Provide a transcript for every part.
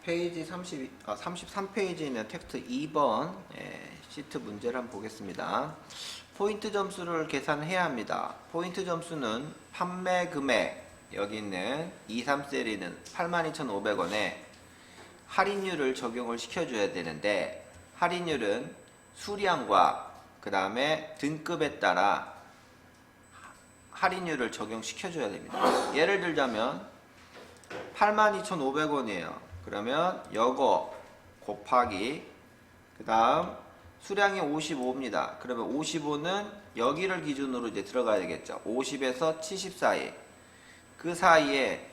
페이지 33페이지에 있는 텍스트 2번 시트 문제를 한번 보겠습니다. 포인트 점수를 계산해야 합니다. 포인트 점수는 판매 금액, 여기 있는 23세리는 82,500원에 할인율을 적용을 시켜줘야 되는데, 할인율은 수량과 그 다음에 등급에 따라 할인율을 적용시켜줘야 됩니다. 예를 들자면 82,500원이에요. 그러면 요거 곱하기 그 다음 수량이 55입니다. 그러면 55는 여기를 기준으로 이제 들어가야 되겠죠. 50에서 70 사이. 그 사이에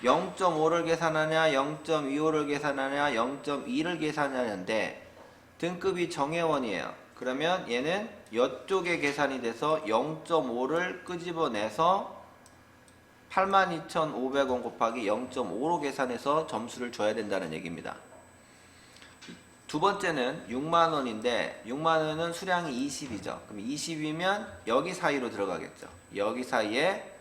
0.5를 계산하냐, 0.25를 계산하냐, 0.2를 계산하냐인데 등급이 정회원이에요. 그러면 얘는 이쪽에 계산이 돼서 0.5를 끄집어내서 82,500원 곱하기 0.5로 계산해서 점수를 줘야 된다는 얘기입니다. 두 번째는 6만원인데 6만원은 수량이 20이죠. 그럼 20이면 여기 사이로 들어가겠죠. 여기 사이에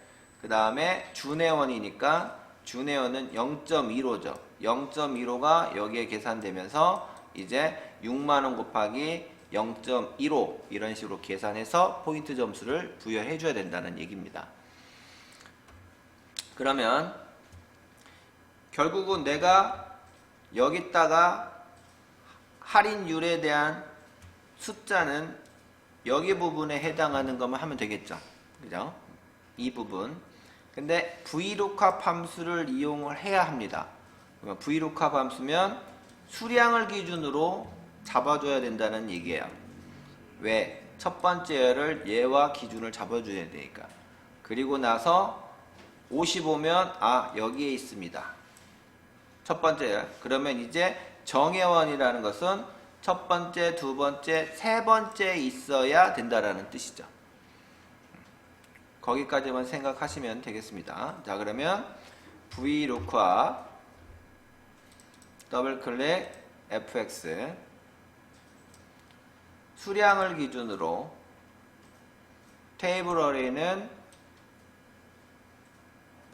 그 다음에 준회원이니까 준회원은 0.15죠. 0.15가 여기에 계산되면서 이제 6만원 곱하기 0.15 이런 식으로 계산해서 포인트 점수를 부여해 줘야 된다는 얘기입니다. 그러면 결국은 내가 여기다가 할인율에 대한 숫자는 여기 부분에 해당하는 것만 하면 되겠죠. 그죠? 이 부분. 근데 VLOOKUP 함수를 이용을 해야 합니다. 그러면 VLOOKUP 함수면 수량을 기준으로 잡아줘야 된다는 얘기예요. 왜? 첫 번째를 얘와 기준을 잡아줘야 되니까. 그리고 나서 55면 여기에 있습니다. 첫 번째. 그러면 이제 정회원이라는 것은 첫 번째, 두 번째, 세 번째 있어야 된다라는 뜻이죠. 거기까지만 생각하시면 되겠습니다. 자, 그러면 VLOOKUP 더블 클릭 fx 수량을 기준으로 테이블 어레이는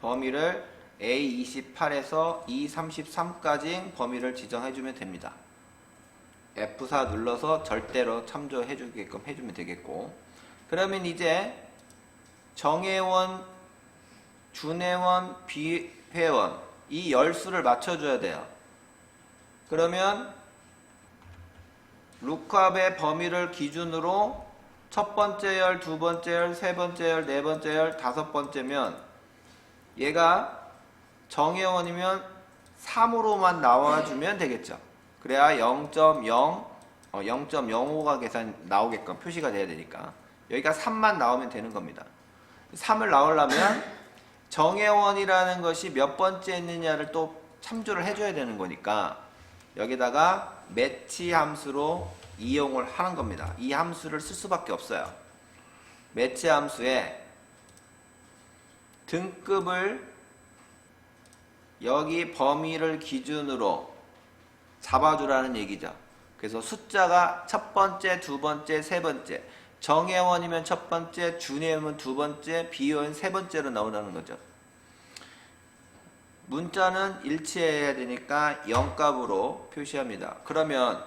범위를 A28에서 E33까지 범위를 지정해주면 됩니다. F4 눌러서 절대로 참조해주게끔 해주면 되겠고, 그러면 이제 정회원, 준회원, 비회원 이 열수를 맞춰줘야 돼요. 그러면 룩캅의 범위를 기준으로 첫 번째 열, 두 번째 열, 세 번째 열, 네 번째 열, 다섯 번째면 얘가 정회원이면 3으로만 나와주면 되겠죠. 그래야 0.05가 계산 나오게끔 표시가 돼야 되니까 여기가 3만 나오면 되는 겁니다. 3을 나오려면 정회원이라는 것이 몇 번째 있느냐를 또 참조를 해줘야 되는 거니까 여기다가 매치 함수로 이용을 하는 겁니다. 이 함수를 쓸 수밖에 없어요. 매치 함수에 등급을 여기 범위를 기준으로 잡아주라는 얘기죠. 그래서 숫자가 첫 번째, 두 번째, 세 번째, 정회원이면 첫 번째, 준회원이면 두 번째, 비회원 세 번째로 나오라는 거죠. 문자는 일치해야 되니까 0값으로 표시합니다. 그러면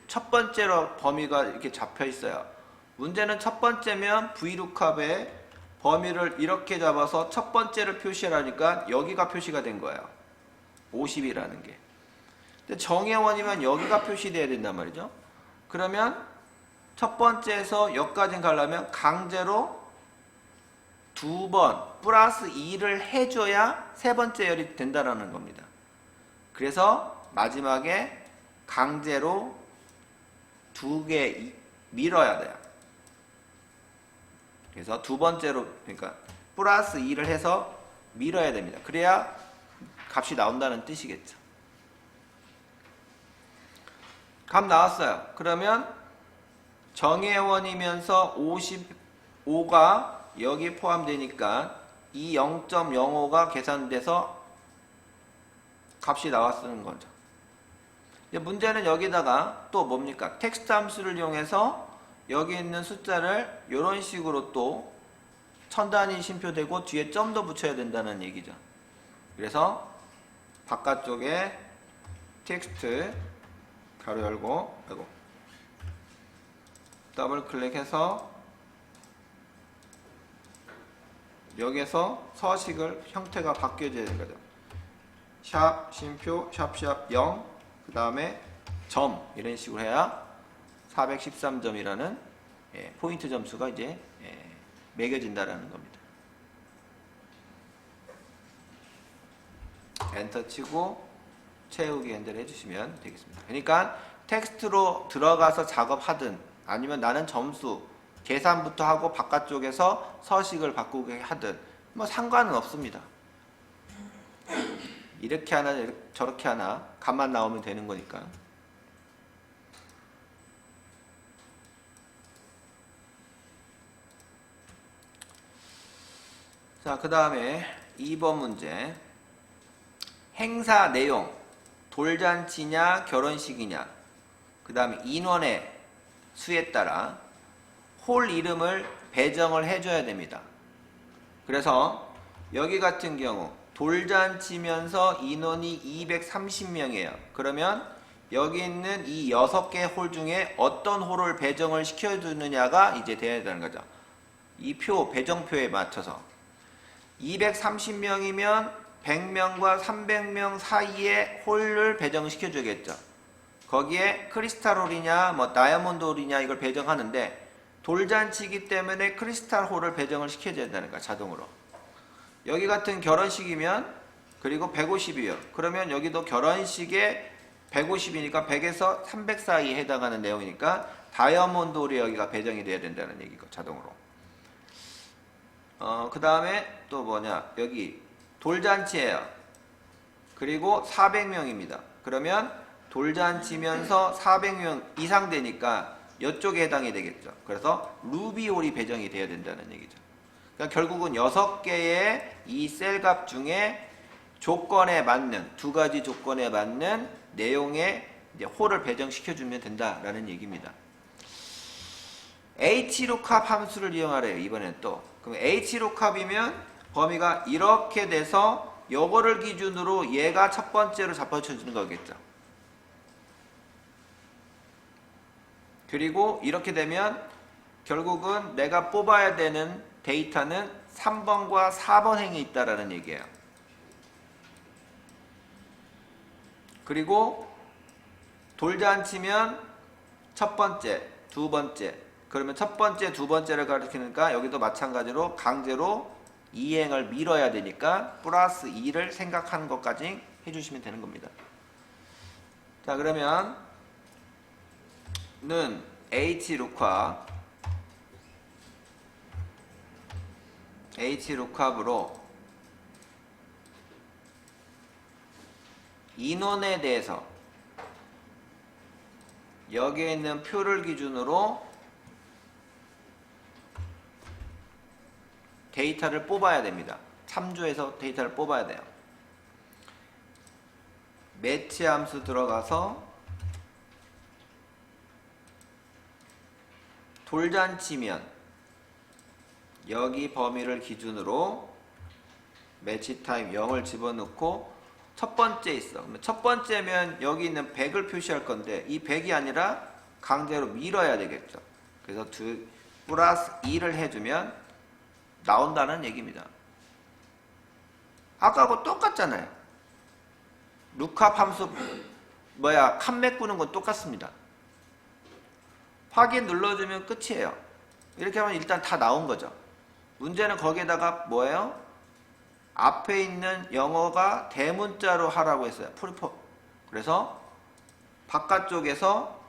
첫 번째로 범위가 이렇게 잡혀 있어요. 문제는 첫 번째면 VLOOKUP에 범위를 이렇게 잡아서 첫 번째를 표시하라니까 여기가 표시가 된 거예요. 50이라는 게. 근데 정회원이면 여기가 표시돼야 된단 말이죠. 그러면 첫 번째에서 여기까지 가려면 강제로 두 번 플러스 2를 해줘야 세 번째 열이 된다라는 겁니다. 그래서 마지막에 강제로 두 개 밀어야 돼요. 그래서 두 번째로, 그러니까 플러스 2를 해서 밀어야 됩니다. 그래야 값이 나온다는 뜻이겠죠. 값 나왔어요. 그러면 정회원이면서 55가 여기 포함되니까 이 0.05가 계산돼서 값이 나왔는 거죠. 이제 문제는 여기다가 또 뭡니까? 텍스트 함수를 이용해서 여기 있는 숫자를 이런 식으로 또 천 단위 심표되고 뒤에 점도 붙여야 된다는 얘기죠. 그래서 바깥쪽에 텍스트 가로 열고 더블 클릭해서 여기에서 서식을 형태가 바뀌어져야 되는 거죠. 샵, 쉼표, 샵 0, 그 다음에 점 이런 식으로 해야 413점이라는 포인트 점수가 이제 매겨진다라는 겁니다. 엔터 치고 채우기 엔터를 해주시면 되겠습니다. 그러니까 텍스트로 들어가서 작업하든 아니면 나는 점수 계산부터 하고 바깥쪽에서 서식을 바꾸게 하든 뭐 상관은 없습니다. 이렇게 하나 저렇게 하나 값만 나오면 되는 거니까. 자, 그 다음에 2번 문제. 행사 내용, 돌잔치냐 결혼식이냐, 그 다음에 인원의 수에 따라 홀 이름을 배정을 해줘야 됩니다. 그래서 여기 같은 경우 돌잔치면서 인원이 230명이에요. 그러면 여기 있는 이 6개 홀 중에 어떤 홀을 배정을 시켜주느냐가 이제 돼야 되는 거죠. 이 표, 배정표에 맞춰서 230명이면 100명과 300명 사이에 홀을 배정시켜 주겠죠. 거기에 크리스탈 홀이냐 뭐 다이아몬드 홀이냐 이걸 배정하는데 돌잔치이기 때문에 크리스탈 홀을 배정을 시켜줘야 되는 거야, 자동으로. 여기 같은 결혼식이면 그리고 150이요. 그러면 여기도 결혼식에 150이니까 100에서 300 사이에 해당하는 내용이니까 다이아몬드 홀이 여기가 배정이 돼야 된다는 얘기고, 자동으로. 그 다음에 또 뭐냐, 여기 돌잔치예요. 그리고 400명입니다. 그러면 돌잔치면서 400명 이상 되니까 이쪽에 해당이 되겠죠. 그래서 루비홀이 배정이 돼야 된다는 얘기죠. 그러니까 결국은 6개의 이 셀 값 중에 조건에 맞는, 2가지 조건에 맞는 내용의 이제 홀을 배정시켜주면 된다라는 얘기입니다. hlookup 함수를 이용하래요, 이번엔 또. 그럼 hlookup이면 범위가 이렇게 돼서 요거를 기준으로 얘가 첫 번째로 잡아쳐주는 거겠죠. 그리고 이렇게 되면 결국은 내가 뽑아야 되는 데이터는 3번과 4번 행이 있다라는 얘기예요. 그리고 돌잔치면 첫 번째, 두 번째. 그러면 첫 번째, 두 번째를 가리키니까 여기도 마찬가지로 강제로 이행을 밀어야 되니까 플러스 2를 생각하는 것까지 해주시면 되는 겁니다. 자, 그러면 는 hlookup으로 인원에 대해서 여기에 있는 표를 기준으로 데이터를 뽑아야 됩니다. 참조해서 데이터를 뽑아야 돼요. 매치 함수 들어가서 돌잔치면 여기 범위를 기준으로 매치 타임 0을 집어넣고 첫 번째 있어. 그러면 첫 번째면 여기 있는 100을 표시할 건데 이 100이 아니라 강제로 밀어야 되겠죠. 그래서 플러스 2를 해주면 나온다는 얘기입니다. 아까하고 똑같잖아요. 루캅 함수 칸 메꾸는 건 똑같습니다. 확인 눌러주면 끝이에요. 이렇게 하면 일단 다 나온 거죠. 문제는 거기에다가 뭐예요? 앞에 있는 영어가 대문자로 하라고 했어요. 프리포. 그래서 바깥쪽에서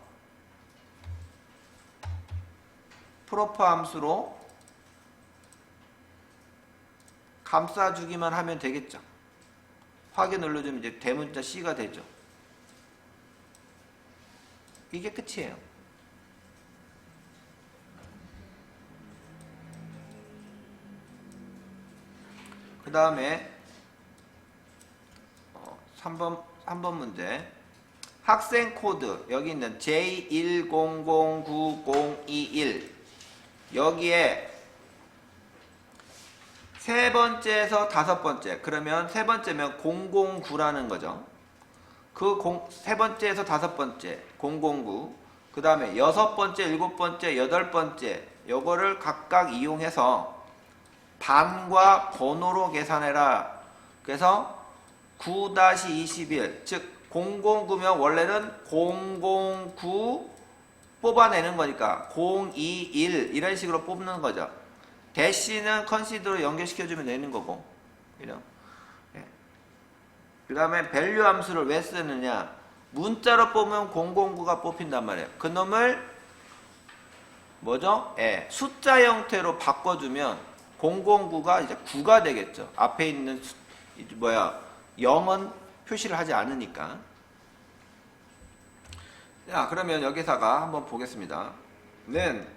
프로퍼 함수로 감싸주기만 하면 되겠죠. 확인 눌러주면 이제 대문자 C가 되죠. 이게 끝이에요. 그 다음에 3번 문제. 학생 코드 여기 있는 J1009021 여기에 세 번째에서 다섯 번째. 그러면 세 번째면 009라는 거죠. 세 번째에서 다섯 번째 009. 그 다음에 여섯 번째, 일곱 번째, 여덟 번째 요거를 각각 이용해서 반과 번호로 계산해라. 그래서 9-21 즉 009면 원래는 009 뽑아내는 거니까 021 이런 식으로 뽑는 거죠. 대시는 컨시드로 연결시켜주면 되는 거고. 그 다음에 밸류 함수를 왜 쓰느냐. 문자로 뽑으면 009가 뽑힌단 말이에요. 그놈을 뭐죠? 숫자 형태로 바꿔주면 009가 이제 9가 되겠죠. 앞에 있는 0은 표시를 하지 않으니까. 자, 그러면 여기다가 한번 보겠습니다. 는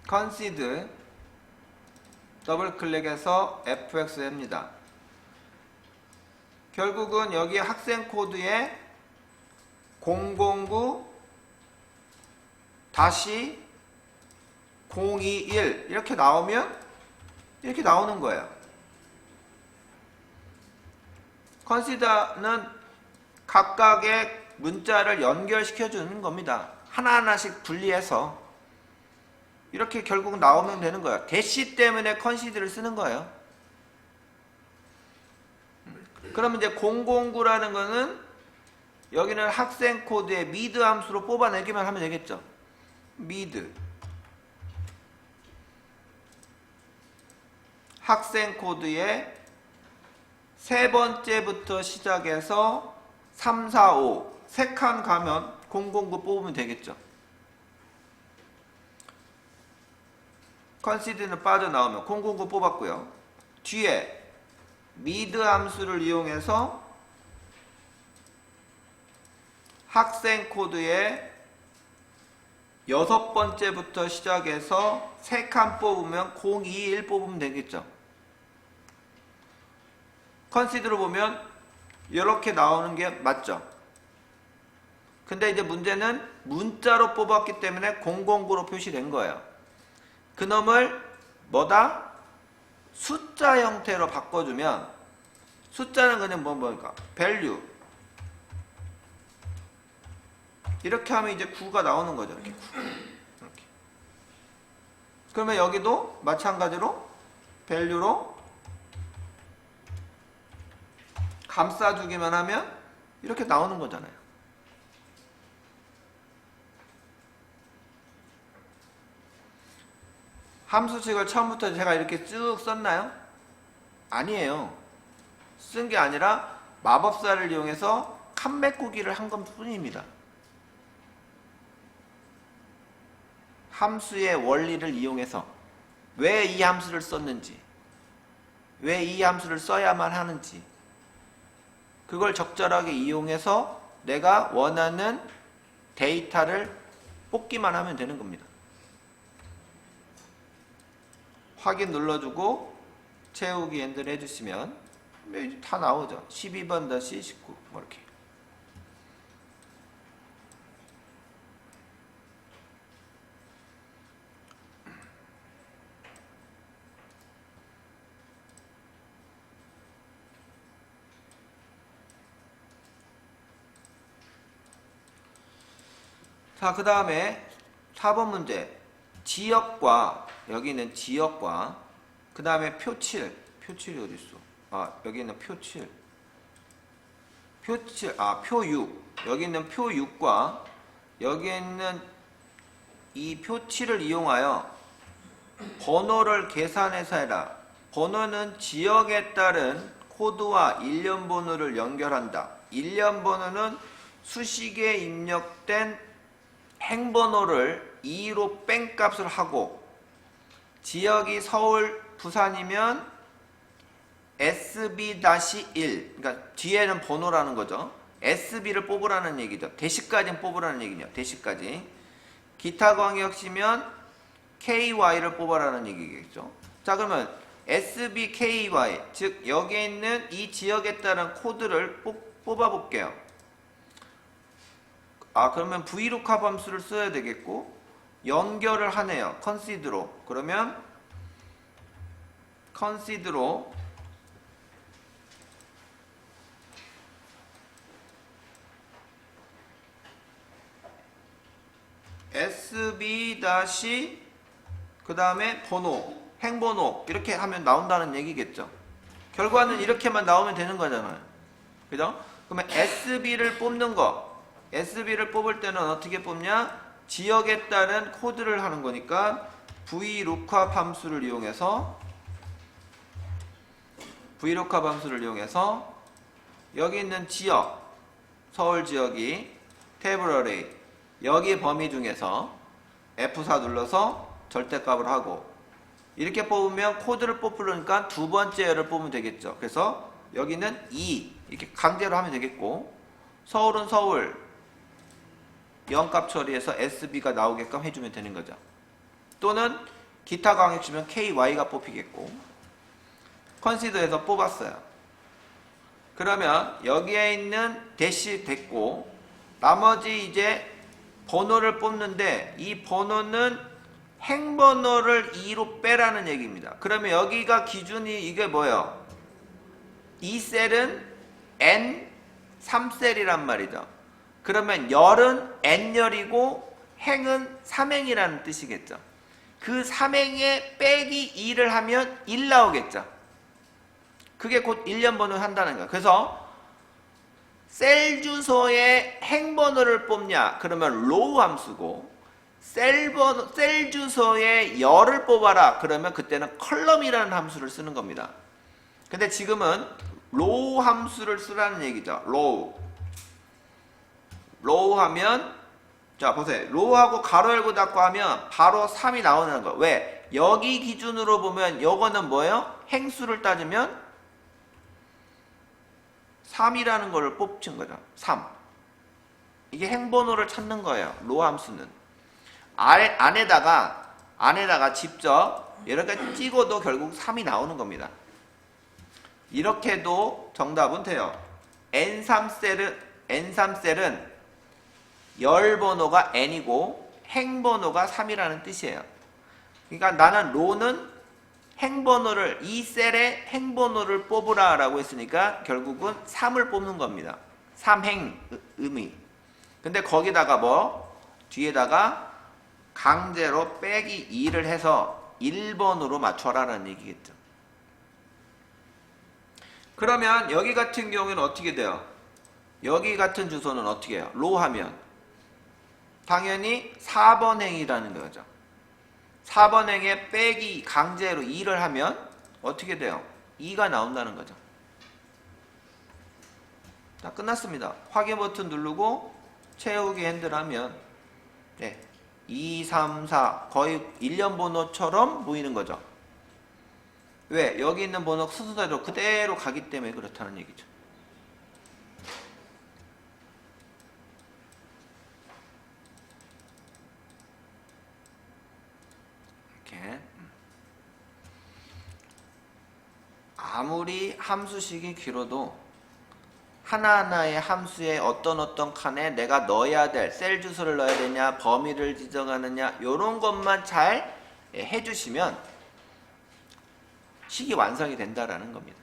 consider 더블 클릭해서 fx입니다. 결국은 여기 학생 코드에 009-021 이렇게 나오면 이렇게 나오는 거예요. consider는 각각의 문자를 연결시켜 주는 겁니다. 하나하나씩 분리해서 이렇게 결국 나오면 되는 거예요. 대시 때문에 consider를 쓰는 거예요. 그러면 이제 009라는 거는 여기는 학생 코드의 mid 함수로 뽑아내기만 하면 되겠죠. mid 학생 코드의 세 번째부터 시작해서 3, 4, 5 세 칸 가면 009 뽑으면 되겠죠. consider는 빠져나오면 009 뽑았고요. 뒤에 mid 함수를 이용해서 학생 코드의 여섯 번째부터 시작해서 세 칸 뽑으면 021 뽑으면 되겠죠. consider로 보면 이렇게 나오는 게 맞죠. 근데 이제 문제는 문자로 뽑았기 때문에 009로 표시된 거예요. 그놈을 뭐다? 숫자 형태로 바꿔주면 숫자는 그냥 뭐니까 value 이렇게 하면 이제 9가 나오는 거죠. 이렇게 9. 이렇게. 그러면 여기도 마찬가지로 value로 감싸주기만 하면 이렇게 나오는 거잖아요. 함수식을 처음부터 제가 이렇게 쭉 썼나요? 아니에요. 쓴 게 아니라 마법사를 이용해서 칸 메꾸기를 한 것 뿐입니다. 함수의 원리를 이용해서 왜 이 함수를 썼는지, 왜 이 함수를 써야만 하는지 그걸 적절하게 이용해서 내가 원하는 데이터를 뽑기만 하면 되는 겁니다. 확인 눌러주고 채우기 엔드를 해주시면 다 나오죠. 12번-19 뭐 이렇게. 자, 그 다음에 4번 문제. 지역과 여기는 지역과 그 다음에 표칠이 어디 있어? 여기는 표칠. 표 6. 여기 있는 표 6과 여기에 있는 이 표 7을 이용하여 번호를 계산해서 해라. 번호는 지역에 따른 코드와 일련 번호를 연결한다. 일련 번호는 수식에 입력된 행번호를 2로 뺀 값을 하고 지역이 서울, 부산이면 SB-1 그러니까 뒤에는 번호라는 거죠. SB를 뽑으라는 얘기죠. 대시까지는 뽑으라는 얘기죠. 대시까지. 기타광역시면 KY를 뽑아라는 얘기겠죠. 자, 그러면 SB, KY 즉 여기에 있는 이 지역에 따른 코드를 뽑아 볼게요. 그러면 VLOOKUP 함수를 써야 되겠고 연결을 하네요. consider로. 그러면 concede로 SB 다시 그 다음에 번호, 행번호 이렇게 하면 나온다는 얘기겠죠. 결과는 이렇게만 나오면 되는 거잖아요. 그죠? 그러면 SB를 뽑는 거, SB를 뽑을 때는 어떻게 뽑냐? 지역에 따른 코드를 하는 거니까 VLOOKUP 함수를 이용해서 여기 있는 지역, 서울 지역이 테이블 어레이, 여기 범위 중에서 F4 눌러서 절대값을 하고 이렇게 뽑으면 코드를 뽑으려니까 두 번째를 뽑으면 되겠죠. 그래서 여기는 2 이렇게 강제로 하면 되겠고, 서울은 서울 0값 처리해서 SB가 나오게끔 해주면 되는 거죠. 또는 기타 강역 주면 KY가 뽑히겠고, 컨시더에서 뽑았어요. 그러면 여기에 있는 대시 됐고, 나머지 이제 번호를 뽑는데 이 번호는 행번호를 2로 빼라는 얘기입니다. 그러면 여기가 기준이 이게 뭐예요? 이 셀은 N 3셀이란 말이죠. 그러면 열은 N열이고 행은 3행이라는 뜻이겠죠. 그 3행에 빼기 2를 하면 1 나오겠죠. 그게 곧 1년 번호 한다는 거야. 그래서 셀 주소의 행번호를 뽑냐? 그러면 로우 함수고, 셀 주소의 열을 뽑아라. 그러면 그때는 컬럼이라는 함수를 쓰는 겁니다. 근데 지금은 로우 함수를 쓰라는 얘기죠. 로우 하면, 자 보세요. 로우하고 가로 열고 닫고 하면 바로 3이 나오는 거. 왜? 여기 기준으로 보면 요거는 뭐예요? 행수를 따지면 3이라는 걸 뽑힌 거죠. 3. 이게 행번호를 찾는 거예요. 로우 함수는. 안에다가 직접 이렇게 찍어도 결국 3이 나오는 겁니다. 이렇게도 정답은 돼요. N3셀은 열 번호가 N이고 행번호가 3이라는 뜻이에요. 그러니까 나는 로는 행번호를, 이 셀의 행번호를 뽑으라 라고 했으니까 결국은 3을 뽑는 겁니다. 3행 의미. 근데 거기다가 뒤에다가 강제로 빼기 2를 해서 1번으로 맞춰라라는 얘기겠죠. 그러면 여기 같은 경우에는 어떻게 돼요? 여기 같은 주소는 어떻게 해요? 로 하면 당연히 4번 행이라는 거죠. 4번 행에 빼기 강제로 2를 하면 어떻게 돼요? 2가 나온다는 거죠. 자, 끝났습니다. 확인 버튼 누르고 채우기 핸들 하면 2, 3, 4 거의 1년 번호처럼 보이는 거죠. 왜? 여기 있는 번호 순서대로 그대로 가기 때문에 그렇다는 얘기죠. 이렇게. 아무리 함수식이 길어도 하나하나의 함수의 어떤 칸에 내가 넣어야 될 셀 주소를 넣어야 되냐, 범위를 지정하느냐, 요런 것만 잘 해주시면 식이 완성이 된다라는 겁니다.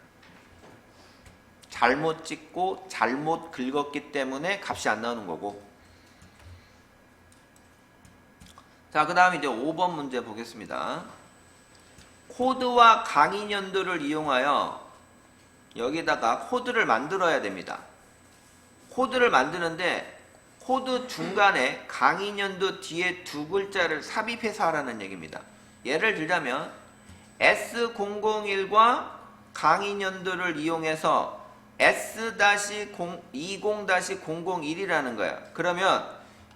잘못 찍고 잘못 긁었기 때문에 값이 안 나오는 거고. 자, 그 다음 이제 5번 문제 보겠습니다. 코드와 강인연도를 이용하여 여기다가 코드를 만들어야 됩니다. 코드를 만드는데 코드 중간에 강인연도 뒤에 두 글자를 삽입해서 하라는 얘기입니다. 예를 들자면 S001과 강인연도를 이용해서 S-20-001이라는 거야. 그러면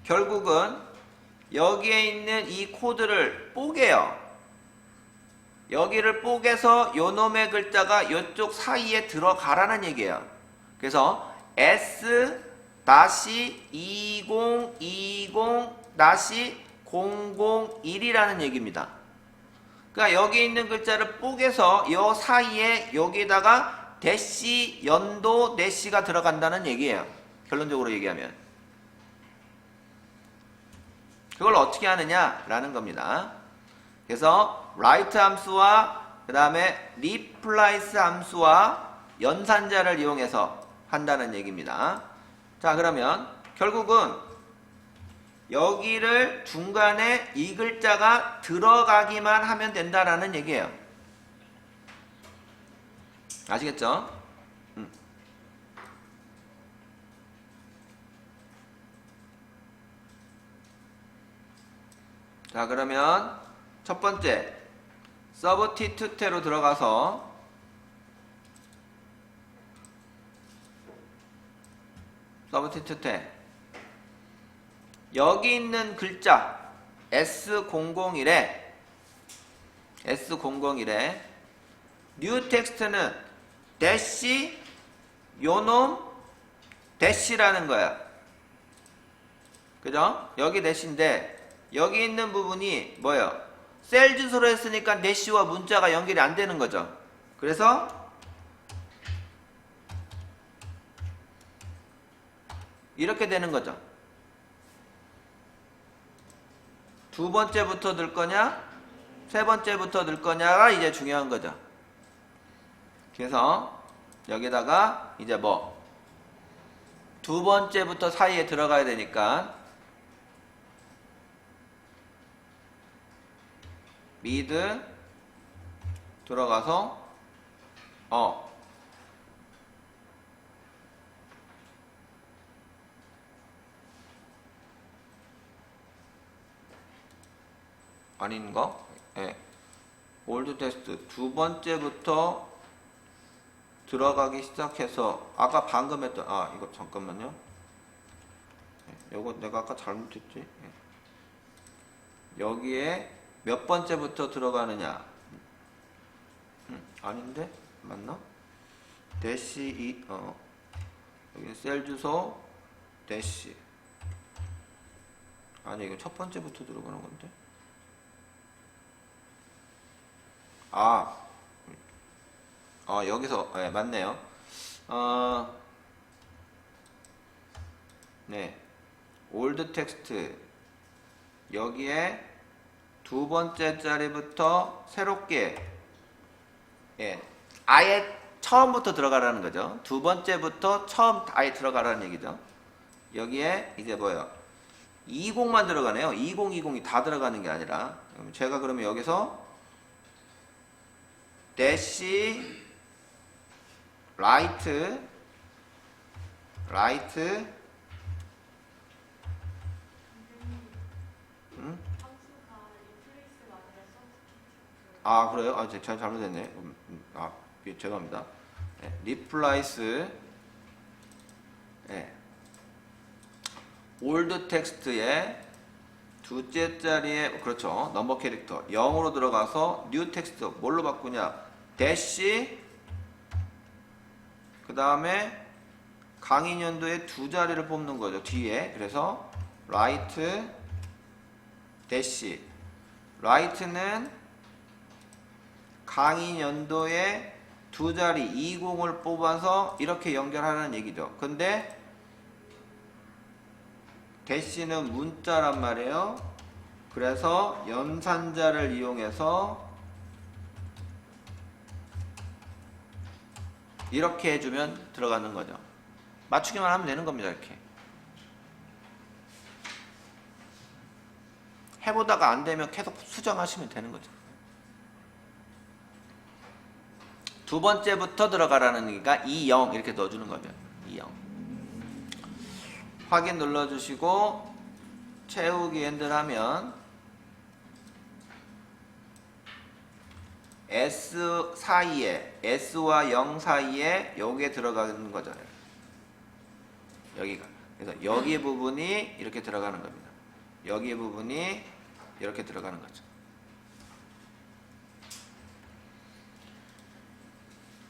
결국은 여기에 있는 이 코드를 뽀개요. 여기를 뽀개서 요놈의 글자가 이쪽 사이에 들어가라는 얘기예요. 그래서 S-2020-001이라는 얘기입니다. 그러니까 여기 있는 글자를 뽀개서 요 사이에 여기다가 대시, 연도, 대시가 들어간다는 얘기예요. 결론적으로 얘기하면. 그걸 어떻게 하느냐라는 겁니다. 그래서 write 함수와 그 다음에 replace 함수와 연산자를 이용해서 한다는 얘기입니다. 자, 그러면 결국은 여기를 중간에 이 글자가 들어가기만 하면 된다라는 얘기예요. 아시겠죠? 자, 그러면 첫 번째 substitute로 들어가서 substitute 여기 있는 글자 S001에 new text는 대시 요놈 대시라는 거야. 그죠? 여기 대시인데 여기 있는 부분이 뭐예요? 셀 주소로 했으니까 대시와 문자가 연결이 안 되는 거죠. 그래서 이렇게 되는 거죠. 두 번째부터 넣을 거냐, 세 번째부터 넣을 거냐가 이제 중요한 거죠. 그래서 여기다가 이제 뭐 두 번째부터 사이에 들어가야 되니까 mid 들어가서 아닌가? 예. 올드 테스트 두 번째부터 들어가기 시작해서 아까 방금 했던 이거 잠깐만요. 이거 내가 아까 잘못했지. 여기에 몇 번째부터 들어가느냐? 아닌데? 맞나? 대시 여기 셀 주소 대시 아니 이거 첫 번째부터 들어가는 건데. 여기서 네, 맞네요. 네, 올드 텍스트 여기에 두 번째 자리부터 새롭게 아예 처음부터 들어가라는 거죠. 두 번째부터 처음 아예 들어가라는 얘기죠. 여기에 이제 뭐예요? 20만 들어가네요. 2020이 다 들어가는 게 아니라 제가 그러면 여기서 대시 라이트 그래요? 제가 잘못했네. 죄송합니다. replace 올드 텍스트의 두째 자리에 그렇죠. 넘버 캐릭터 0으로 들어가서 뉴 텍스트 뭘로 바꾸냐? 대시 그 다음에 강의년도에 두 자리를 뽑는 거죠. 뒤에. 그래서 라이트 대시 라이트는 강의년도에 두 자리 20을 뽑아서 이렇게 연결하는 얘기죠. 근데 대시는 문자란 말이에요. 그래서 연산자를 이용해서 이렇게 해주면 들어가는 거죠. 맞추기만 하면 되는 겁니다. 이렇게 해보다가 안 되면 계속 수정하시면 되는 거죠. 두 번째부터 들어가라는 얘기가 20 이렇게 넣어주는 거죠. 20 확인 눌러주시고 채우기 엔들 하면 S 사이에 S와 0 사이에 여기에 들어가는 거잖아요. 여기가. 그래서 여기 부분이 이렇게 들어가는 겁니다. 여기 부분이 이렇게 들어가는 거죠.